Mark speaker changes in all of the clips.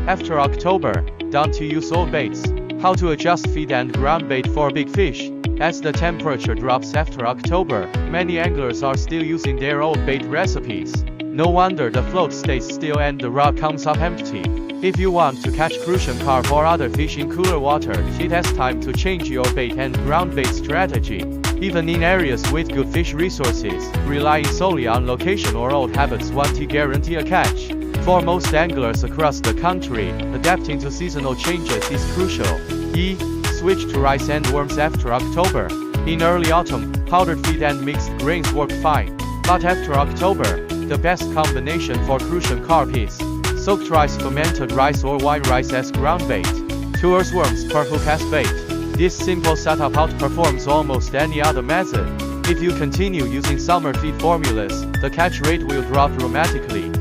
Speaker 1: After October, down to use old baits. How to adjust feed and ground bait for big fish. As the temperature drops after October, many anglers are still using their old bait recipes. No wonder the float stays still and the rod comes up empty. If you want to catch crucian carp or other fish in cooler water, it has time to change your bait and ground bait strategy. Even in areas with good fish resources, relying solely on location or old habits won't guarantee a catch. For most anglers across the country, adapting to seasonal changes is crucial. Switch to rice and worms after October. In early autumn, powdered feed and mixed grains work fine. But after October, the best combination for crucian carp is soaked rice, fermented rice or white rice as ground bait. 2 earthworms per hook as bait. This simple setup outperforms almost any other method. If you continue using summer feed formulas, the catch rate will drop dramatically.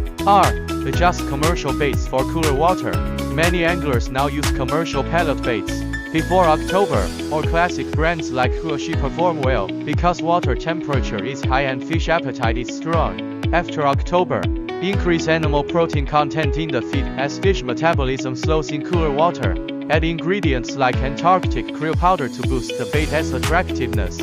Speaker 1: Adjust commercial baits for cooler water. Many anglers now use commercial pellet baits. Before October, or classic brands like crucian perform well, because water temperature is high and fish appetite is strong. After October, increase animal protein content in the feed as fish metabolism slows in cooler water. Add ingredients like Antarctic krill powder to boost the bait's attractiveness.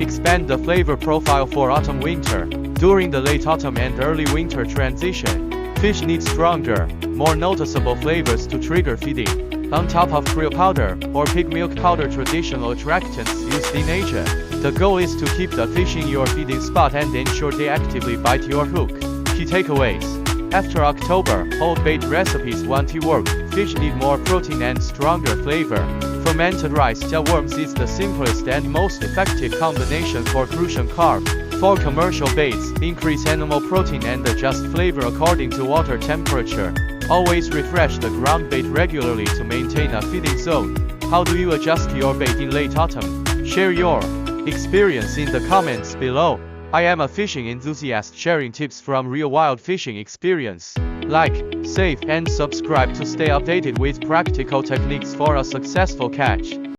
Speaker 1: Expand the flavor profile for autumn-winter. During the late autumn and early winter transition, fish need stronger, more noticeable flavors to trigger feeding. On top of krill powder or pig milk powder, traditional attractants used in Asia, the goal is to keep the fish in your feeding spot and ensure they actively bite your hook. Key takeaways. After October, old bait recipes won't work. Fish need more protein and stronger flavor. Fermented rice worms is the simplest and most effective combination for crucian carp. For commercial baits, increase animal protein and adjust flavor according to water temperature. Always refresh the ground bait regularly to maintain a feeding zone. How do you adjust your bait in late autumn? Share your experience in the comments below. I am a fishing enthusiast sharing tips from real wild fishing experience. Like, save, and subscribe to stay updated with practical techniques for a successful catch.